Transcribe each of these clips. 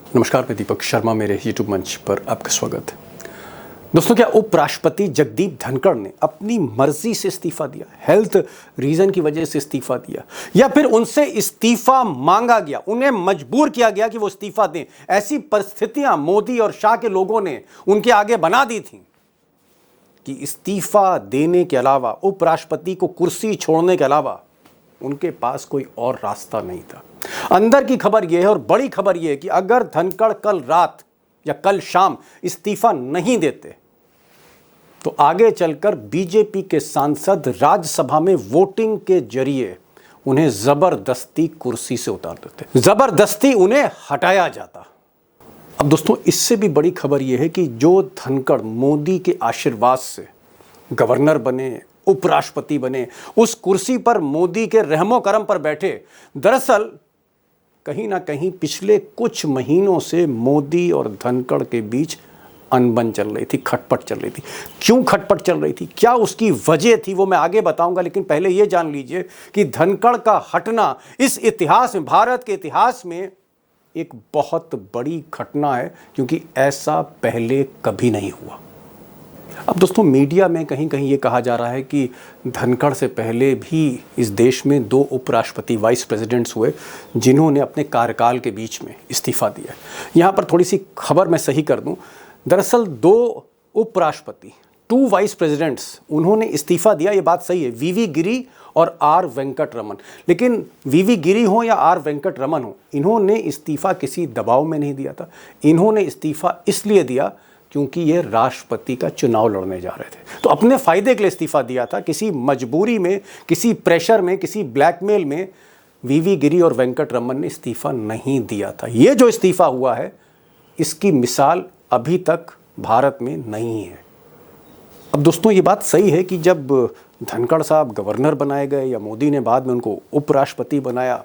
नमस्कार, मैं दीपक शर्मा, मेरे यूट्यूब मंच पर आपका स्वागत है। दोस्तों, क्या उपराष्ट्रपति जगदीप धनखड़ ने अपनी मर्जी से इस्तीफा दिया, हेल्थ रीजन की वजह से इस्तीफा दिया, या फिर उनसे इस्तीफा मांगा गया, उन्हें मजबूर किया गया कि वो इस्तीफा दें? ऐसी परिस्थितियां मोदी और शाह के लोगों ने उनके आगे बना दी थी कि इस्तीफा देने के अलावा, उपराष्ट्रपति को कुर्सी छोड़ने के अलावा उनके पास कोई और रास्ता नहीं था। अंदर की खबर यह है और बड़ी खबर यह है कि अगर धनखड़ कल रात या कल शाम इस्तीफा नहीं देते तो आगे चलकर बीजेपी के सांसद राज्यसभा में वोटिंग के जरिए उन्हें जबरदस्ती कुर्सी से उतार देते, जबरदस्ती उन्हें हटाया जाता। अब दोस्तों, इससे भी बड़ी खबर यह है कि जो धनखड़ मोदी के आशीर्वाद से गवर्नर बने, उपराष्ट्रपति बने, उस कुर्सी पर मोदी के रहमो करम पर बैठे, दरअसल कहीं ना कहीं पिछले कुछ महीनों से मोदी और धनखड़ के बीच अनबन चल रही थी, खटपट चल रही थी। क्यों खटपट चल रही थी, क्या उसकी वजह थी, वो मैं आगे बताऊंगा। लेकिन पहले यह जान लीजिए कि धनखड़ का हटना इस इतिहास में, भारत के इतिहास में एक बहुत बड़ी घटना है, क्योंकि ऐसा पहले कभी नहीं हुआ। अब दोस्तों, मीडिया में कहीं कहीं ये कहा जा रहा है कि धनखड़ से पहले भी इस देश में 2 उपराष्ट्रपति, वाइस प्रेसिडेंट्स हुए जिन्होंने अपने कार्यकाल के बीच में इस्तीफा दिया। यहाँ पर थोड़ी सी खबर मैं सही कर दूं। दरअसल 2 उपराष्ट्रपति, 2 वाइस प्रेसिडेंट्स, उन्होंने इस्तीफा दिया, ये बात सही है, वीवी गिरी और आर वेंकट रमन। लेकिन वीवी गिरी हो या आर वेंकट रमन हो, इन्होंने इस्तीफा किसी दबाव में नहीं दिया था। इन्होंने इस्तीफा इसलिए दिया क्योंकि ये राष्ट्रपति का चुनाव लड़ने जा रहे थे, तो अपने फायदे के लिए इस्तीफा दिया था। किसी मजबूरी में, किसी प्रेशर में, किसी ब्लैकमेल में वीवी गिरी और वेंकट रमन ने इस्तीफा नहीं दिया था। ये जो इस्तीफा हुआ है, इसकी मिसाल अभी तक भारत में नहीं है। अब दोस्तों, ये बात सही है कि जब धनखड़ साहब गवर्नर बनाए गए या मोदी ने बाद में उनको उपराष्ट्रपति बनाया,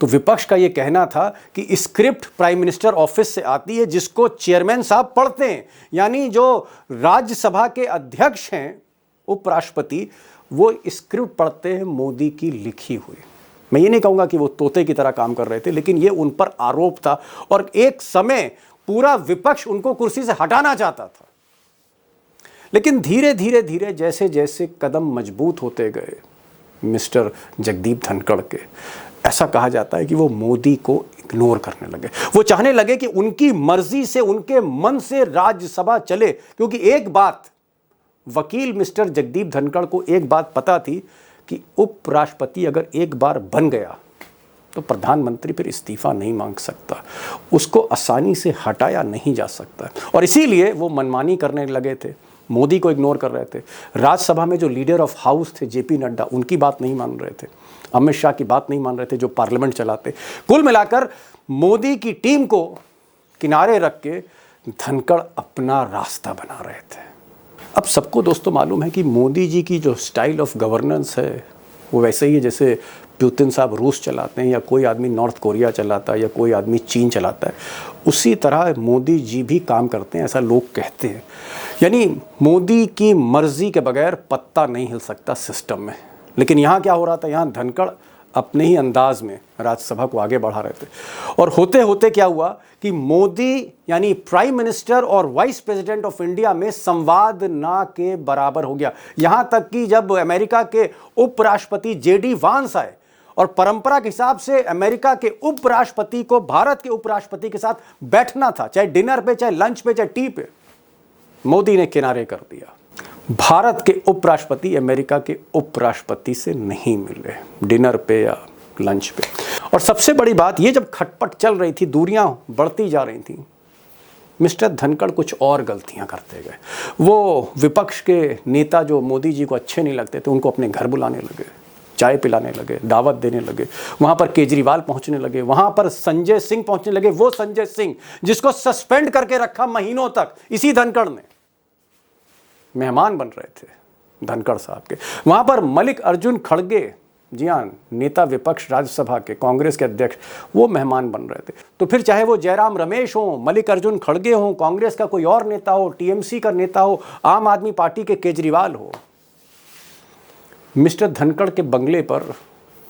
तो विपक्ष का ये कहना था कि स्क्रिप्ट प्राइम मिनिस्टर ऑफिस से आती है, जिसको चेयरमैन साहब पढ़ते हैं। यानी जो राज्यसभा के अध्यक्ष हैं, उपराष्ट्रपति, वो स्क्रिप्ट पढ़ते हैं मोदी की लिखी हुई। मैं ये नहीं कहूँगा कि वो तोते की तरह काम कर रहे थे, लेकिन ये उन पर आरोप था और एक समय पूरा विपक्ष उनको कुर्सी से हटाना चाहता था। लेकिन धीरे धीरे धीरे जैसे जैसे कदम मजबूत होते गए मिस्टर जगदीप धनखड़ के, ऐसा कहा जाता है कि वो मोदी को इग्नोर करने लगे। वो चाहने लगे कि उनकी मर्जी से, उनके मन से राज्यसभा चले, क्योंकि एक बात, वकील मिस्टर जगदीप धनखड़ को एक बात पता थी कि उपराष्ट्रपति अगर एक बार बन गया तो प्रधानमंत्री फिर इस्तीफा नहीं मांग सकता, उसको आसानी से हटाया नहीं जा सकता। और इसीलिए वो मनमानी करने लगे थे, मोदी को इग्नोर कर रहे थे। राज्यसभा में जो लीडर ऑफ हाउस थे जेपी नड्डा, उनकी बात नहीं मान रहे थे, अमित शाह की बात नहीं मान रहे थे जो पार्लियामेंट चलाते। कुल मिलाकर मोदी की टीम को किनारे रख के धनखड़ अपना रास्ता बना रहे थे। अब सबको दोस्तों मालूम है कि मोदी जी की जो स्टाइल ऑफ गवर्नेंस है वो वैसे ही है जैसे पुतिन साहब रूस चलाते हैं, या कोई आदमी नॉर्थ कोरिया चलाता है, या कोई आदमी चीन चलाता है। उसी तरह मोदी जी भी काम करते हैं, ऐसा लोग कहते हैं। यानी मोदी की मर्जी के बगैर पत्ता नहीं हिल सकता सिस्टम में। लेकिन यहाँ क्या हो रहा था, यहाँ धनखड़ अपने ही अंदाज में राज्यसभा को आगे बढ़ा रहे थे। और होते होते क्या हुआ कि मोदी यानी प्राइम मिनिस्टर और वाइस प्रेसिडेंट ऑफ इंडिया में संवाद ना के बराबर हो गया। यहाँ तक कि जब अमेरिका के उपराष्ट्रपति जेडी वांस आए, और परंपरा के हिसाब से अमेरिका के उपराष्ट्रपति को भारत के उपराष्ट्रपति के साथ बैठना था, चाहे डिनर पे, चाहे लंच पे, चाहे टी पे, मोदी ने किनारे कर दिया। भारत के उपराष्ट्रपति अमेरिका के उपराष्ट्रपति से नहीं मिले डिनर पे या लंच पे। और सबसे बड़ी बात, ये जब खटपट चल रही थी, दूरियां बढ़ती जा रही थी, मिस्टर धनखड़ कुछ और गलतियां करते गए। वो विपक्ष के नेता जो मोदी जी को अच्छे नहीं लगते थे, उनको अपने घर बुलाने लगे, चाय पिलाने लगे, दावत देने लगे। वहाँ पर केजरीवाल पहुँचने लगे, वहाँ पर संजय सिंह पहुँचने लगे। वो संजय सिंह जिसको सस्पेंड करके रखा महीनों तक इसी धनखड़ ने, मेहमान बन रहे थे धनखड़ साहब के। वहाँ पर मल्लिकार्जुन खड़गे, जी हाँ, नेता विपक्ष राज्यसभा के, कांग्रेस के अध्यक्ष, वो मेहमान बन रहे थे। तो फिर चाहे वो जयराम रमेश हो, मल्लिकार्जुन खड़गे हो, कांग्रेस का कोई और नेता हो, टीएमसी का नेता हो, आम आदमी पार्टी के केजरीवाल हो, मिस्टर धनखड़ के बंगले पर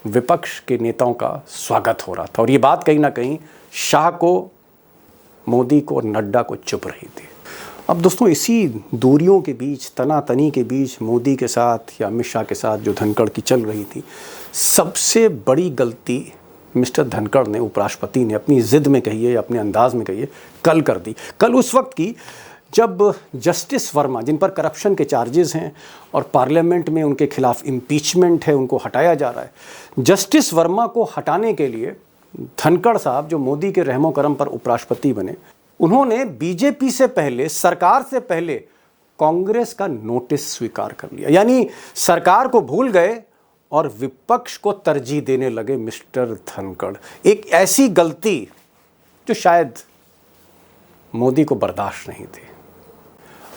विपक्ष के नेताओं का स्वागत हो रहा था। और ये बात कहीं ना कहीं शाह को मोदी को और नड्डा को चुप रही थी। अब दोस्तों इसी दूरियों के बीच, तनातनी के बीच मोदी के साथ या अमित शाह के साथ जो धनखड़ की चल रही थी, सबसे बड़ी गलती मिस्टर धनखड़ ने, उपराष्ट्रपति ने, अपनी ज़िद में कहिए या अपने अंदाज में कहिए, कल कर दी। कल उस वक्त की जब जस्टिस वर्मा, जिन पर करप्शन के चार्जेस हैं और पार्लियामेंट में उनके खिलाफ इम्पीचमेंट है, उनको हटाया जा रहा है, जस्टिस वर्मा को हटाने के लिए धनखड़ साहब जो मोदी के रहमो करम पर उपराष्ट्रपति बने, उन्होंने बीजेपी से पहले, सरकार से पहले कांग्रेस का नोटिस स्वीकार कर लिया। यानी सरकार को भूल गए और विपक्ष को तरजीह देने लगे मिस्टर धनखड़। एक ऐसी गलती जो शायद मोदी को बर्दाश्त नहीं थी।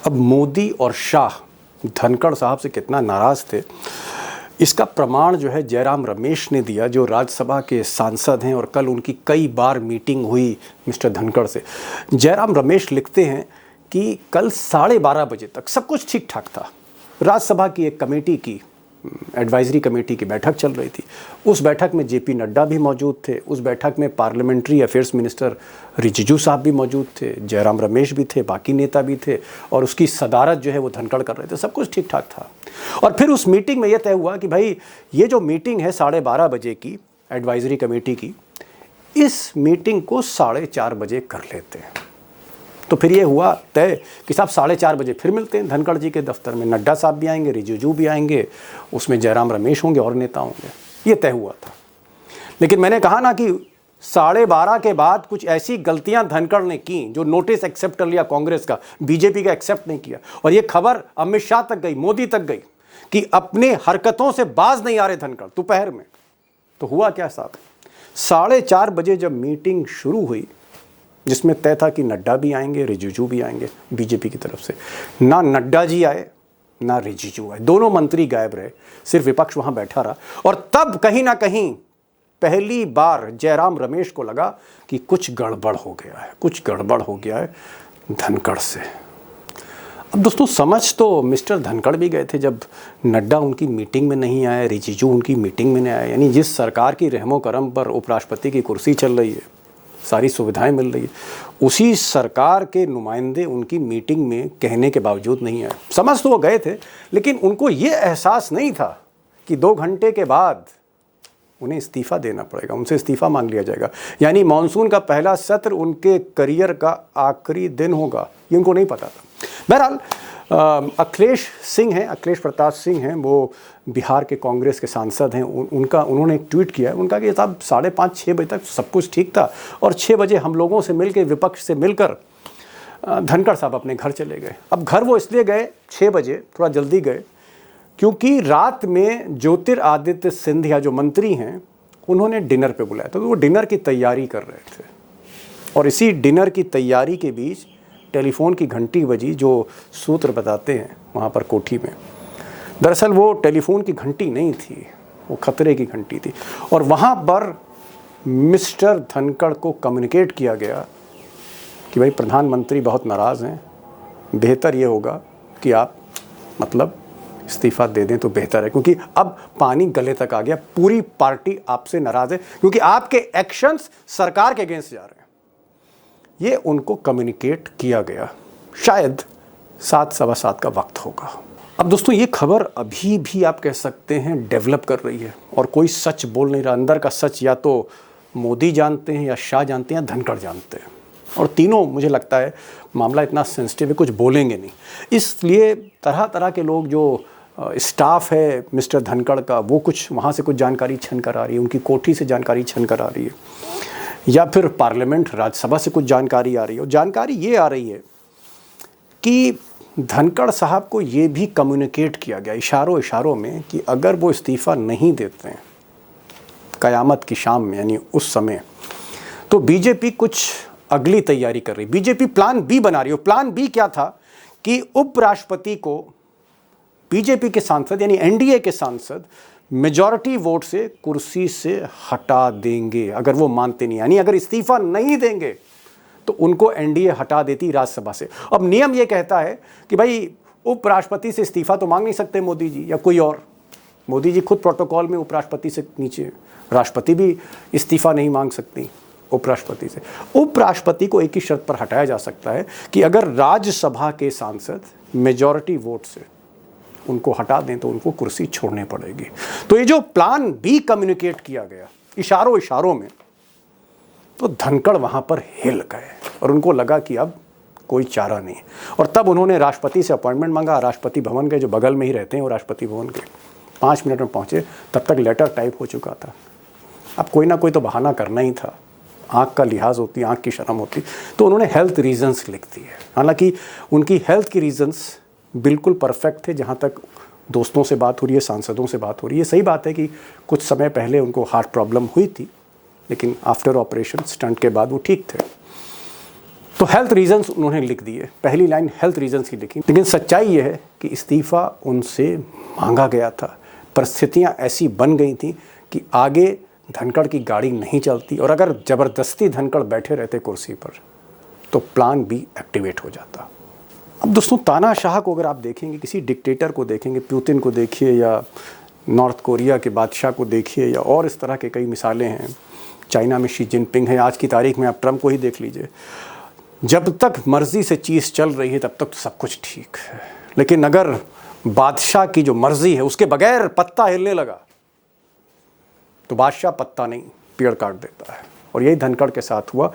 अब मोदी और शाह धनखड़ साहब से कितना नाराज़ थे, इसका प्रमाण जो है जयराम रमेश ने दिया, जो राज्यसभा के सांसद हैं और कल उनकी कई बार मीटिंग हुई मिस्टर धनखड़ से। जयराम रमेश लिखते हैं कि कल 12:30 बजे तक सब कुछ ठीक ठाक था। राज्यसभा की एक कमेटी की, एडवाइजरी कमेटी की बैठक चल रही थी। उस बैठक में जेपी नड्डा भी मौजूद थे। उस बैठक में पार्लियामेंट्री अफेयर्स मिनिस्टर रिजिजू साहब भी मौजूद थे, जयराम रमेश भी थे, बाकी नेता भी थे, और उसकी सदारत जो है वो धनखड़ कर रहे थे। सब कुछ ठीक ठाक था। और फिर उस मीटिंग में यह तय हुआ कि भाई ये जो मीटिंग है 12:30 बजे की एडवाइजरी कमेटी की, इस मीटिंग को 4:30 बजे कर लेते हैं। तो फिर ये हुआ तय कि साहब 4:30 बजे फिर मिलते हैं धनखड़ जी के दफ्तर में। नड्डा साहब भी आएंगे, रिजिजू भी आएंगे, उसमें जयराम रमेश होंगे और नेता होंगे। ये तय हुआ था। लेकिन मैंने कहा ना कि 12:30 के बाद कुछ ऐसी गलतियां धनखड़ ने की जो नोटिस एक्सेप्ट कर लिया कांग्रेस का, बीजेपी का एक्सेप्ट नहीं किया, और ये खबर अमित शाह तक गई, मोदी तक गई कि अपने हरकतों से बाज नहीं आ रहे धनखड़ दोपहर में। तो हुआ क्या साहब, 4:30 बजे जब मीटिंग शुरू हुई, जिसमें तय था कि नड्डा भी आएंगे, रिजिजू भी आएंगे बीजेपी की तरफ से, ना नड्डा जी आए ना रिजिजू आए, दोनों मंत्री गायब रहे, सिर्फ विपक्ष वहां बैठा रहा। और तब कहीं ना कहीं पहली बार जयराम रमेश को लगा कि कुछ गड़बड़ हो गया है, कुछ गड़बड़ हो गया है धनखड़ से। अब दोस्तों समझ तो मिस्टर धनखड़ भी गए थे जब नड्डा उनकी मीटिंग में नहीं आए, रिजिजू उनकी मीटिंग में नहीं आए। यानी जिस सरकार की रहमो करम पर उपराष्ट्रपति की कुर्सी चल रही है, सारी सुविधाएं मिल रही है, उसी सरकार के नुमाइंदे उनकी मीटिंग में कहने के बावजूद नहीं आए। समझ तो वो गए थे, लेकिन उनको ये एहसास नहीं था कि 2 घंटे के बाद उन्हें इस्तीफ़ा देना पड़ेगा, उनसे इस्तीफ़ा मांग लिया जाएगा। यानी मानसून का पहला सत्र उनके करियर का आखिरी दिन होगा, ये उनको नहीं पता था। बहरहाल अखिलेश सिंह हैं, अखिलेश प्रताप सिंह हैं, वो बिहार के कांग्रेस के सांसद हैं। उन्होंने एक ट्वीट किया है, उनका कि साहब 5:30-6 बजे तक सब कुछ ठीक था, और 6 बजे हम लोगों से मिलकर, विपक्ष से मिलकर धनखड़ साहब अपने घर चले गए। अब घर वो इसलिए गए 6 बजे, थोड़ा जल्दी गए, क्योंकि रात में ज्योतिरादित्य सिंधिया जो मंत्री हैं, उन्होंने डिनर पे बुलाया, तो वो डिनर की तैयारी कर रहे थे। और इसी डिनर की तैयारी के बीच टेलीफोन की घंटी बजी, जो सूत्र बताते हैं वहाँ पर कोठी में। दरअसल वो टेलीफोन की घंटी नहीं थी, वो खतरे की घंटी थी। और वहाँ पर मिस्टर धनखड़ को कम्युनिकेट किया गया कि भाई प्रधानमंत्री बहुत नाराज़ हैं, बेहतर ये होगा कि आप मतलब इस्तीफ़ा दे दें तो बेहतर है, क्योंकि अब पानी गले तक आ गया, पूरी पार्टी आपसे नाराज़ है, क्योंकि आपके एक्शंस सरकार के अगेंस्ट जा रहे हैं। ये उनको कम्युनिकेट किया गया। शायद 7-7:15 का वक्त होगा। अब दोस्तों ये खबर अभी भी आप कह सकते हैं डेवलप कर रही है, और कोई सच बोल नहीं रहा। अंदर का सच या तो मोदी जानते हैं, या शाह जानते हैं, या धनखड़ जानते हैं, और तीनों मुझे लगता है मामला इतना सेंसिटिव है, कुछ बोलेंगे नहीं। इसलिए तरह तरह के लोग, जो स्टाफ है मिस्टर धनखड़ का, वो कुछ वहाँ से कुछ जानकारी छन कर आ रही है, उनकी कोठी से जानकारी छन कर आ रही है, या फिर पार्लियामेंट राज्यसभा से कुछ जानकारी आ रही है। और जानकारी ये आ रही है कि धनखड़ साहब को ये भी कम्युनिकेट किया गया इशारों इशारों में कि अगर वो इस्तीफ़ा नहीं देते हैं क़यामत की शाम में, यानी उस समय, तो बीजेपी कुछ अगली तैयारी कर रही। बीजेपी प्लान बी बना रही है। प्लान बी क्या था कि उपराष्ट्रपति को बीजेपी के सांसद, यानी एनडीए के सांसद, मेजॉरिटी वोट से कुर्सी से हटा देंगे अगर वो मानते नहीं। यानी अगर इस्तीफ़ा नहीं देंगे तो उनको एनडीए हटा देती राज्यसभा से। अब नियम ये कहता है कि भाई उपराष्ट्रपति से इस्तीफ़ा तो मांग नहीं सकते मोदी जी या कोई और। मोदी जी खुद प्रोटोकॉल में उपराष्ट्रपति से नीचे, राष्ट्रपति भी इस्तीफ़ा नहीं मांग सकती। उपराष्ट्रपति से। उपराष्ट्रपति को एक ही शर्त पर हटाया जा सकता है कि अगर राज्यसभा के सांसद मेजॉरिटी वोट से उनको हटा दें तो उनको कुर्सी छोड़नी पड़ेगी। तो ये जो प्लान बी कम्युनिकेट किया गया इशारों में, तो धनखड़ वहां पर हिल गए और उनको लगा कि अब कोई चारा नहीं। और तब उन्होंने राष्ट्रपति से अपॉइंटमेंट मांगा। राष्ट्रपति भवन के जो बगल में ही रहते हैं वो राष्ट्रपति भवन के 5 मिनट में पहुंचे, तब तक लेटर टाइप हो चुका था। अब कोई ना कोई तो बहाना करना ही था, आँख का लिहाज होती, आँख की शर्म होती, तो उन्होंने हेल्थ रीजंस लिख दिए। हालांकि उनकी हेल्थ की रीजंस बिल्कुल परफेक्ट थे। जहाँ तक दोस्तों से बात हो रही है, सांसदों से बात हो रही है, सही बात है कि कुछ समय पहले उनको हार्ट प्रॉब्लम हुई थी, लेकिन आफ्टर ऑपरेशन स्टंट के बाद वो ठीक थे। तो हेल्थ रीजंस उन्होंने लिख दिए, पहली लाइन हेल्थ रीजंस की लिखी। लेकिन सच्चाई यह है कि इस्तीफ़ा उनसे मांगा गया था। परिस्थितियां ऐसी बन गई थी कि आगे धनखड़ की गाड़ी नहीं चलती, और अगर ज़बरदस्ती धनखड़ बैठे रहते कुर्सी पर तो प्लान बी एक्टिवेट हो जाता। अब दोस्तों, तानाशाह को अगर आप देखेंगे, किसी डिक्टेटर को देखेंगे, पुतिन को देखिए या नॉर्थ कोरिया के बादशाह को देखिए या और इस तरह के कई मिसालें हैं, चाइना में शी जिनपिंग है, आज की तारीख में आप ट्रंप को ही देख लीजिए। जब तक मर्जी से चीज़ चल रही है तब तक तो सब कुछ ठीक है, लेकिन अगर बादशाह की जो मर्जी है उसके बगैर पत्ता हिलने लगा तो बादशाह पत्ता नहीं पेड़ काट देता है। और यही धनखड़ के साथ हुआ।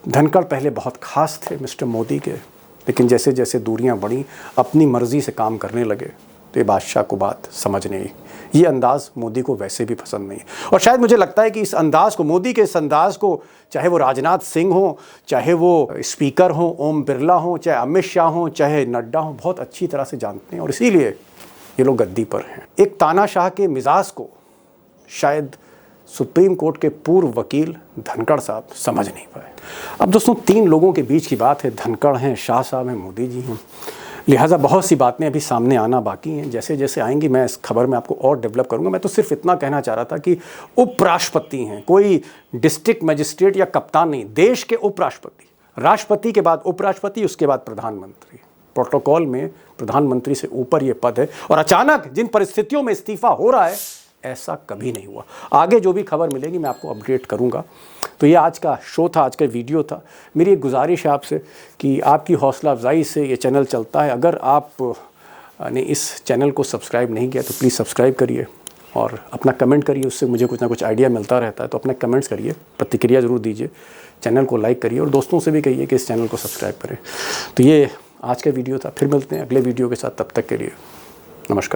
धनखड़ पहले बहुत खास थे मिस्टर मोदी के, लेकिन जैसे जैसे दूरियां बढ़ी, अपनी मर्जी से काम करने लगे, तो ये बादशाह को बात समझ नहीं आई। ये अंदाज़ मोदी को वैसे भी पसंद नहीं। और शायद मुझे लगता है कि इस अंदाज़ को, मोदी के इस अंदाज़ को, चाहे वो राजनाथ सिंह हो, चाहे वो स्पीकर हो ओम बिरला हो, चाहे अमित शाह हो, चाहे नड्डा हो, बहुत अच्छी तरह से जानते हैं, और इसीलिए ये लोग गद्दी पर हैं। एक तानाशाह के मिजाज को शायद सुप्रीम कोर्ट के पूर्व वकील धनखड़ साहब समझ नहीं पाए। अब दोस्तों, 3 लोगों के बीच की बात है, धनखड़ हैं, शाह साहब हैं, मोदी जी हैं। लिहाजा बहुत सी बातें अभी सामने आना बाकी हैं। जैसे जैसे आएंगी मैं इस खबर में आपको और डेवलप करूंगा। मैं तो सिर्फ इतना कहना चाह रहा था कि उपराष्ट्रपति हैं, कोई डिस्ट्रिक्ट मजिस्ट्रेट या कप्तान नहीं, देश के उपराष्ट्रपति। राष्ट्रपति के बाद उपराष्ट्रपति, उसके बाद प्रधानमंत्री। प्रोटोकॉल में प्रधानमंत्री से ऊपर ये पद है, और अचानक जिन परिस्थितियों में इस्तीफा हो रहा है, ऐसा कभी नहीं हुआ। आगे जो भी खबर मिलेगी मैं आपको अपडेट करूंगा। तो ये आज का शो था, आज का वीडियो था। मेरी एक गुजारिश है आपसे कि आपकी हौसला अफजाई से ये चैनल चलता है। अगर आप ने इस चैनल को सब्सक्राइब नहीं किया तो प्लीज़ सब्सक्राइब करिए और अपना कमेंट करिए, उससे मुझे कुछ ना कुछ आइडिया मिलता रहता है। तो अपने कमेंट्स करिए, प्रतिक्रिया ज़रूर दीजिए, चैनल को लाइक करिए और दोस्तों से भी कहिए कि इस चैनल को सब्सक्राइब करें। तो ये आज का वीडियो था। फिर मिलते हैं अगले वीडियो के साथ, तब तक के लिए नमस्कार।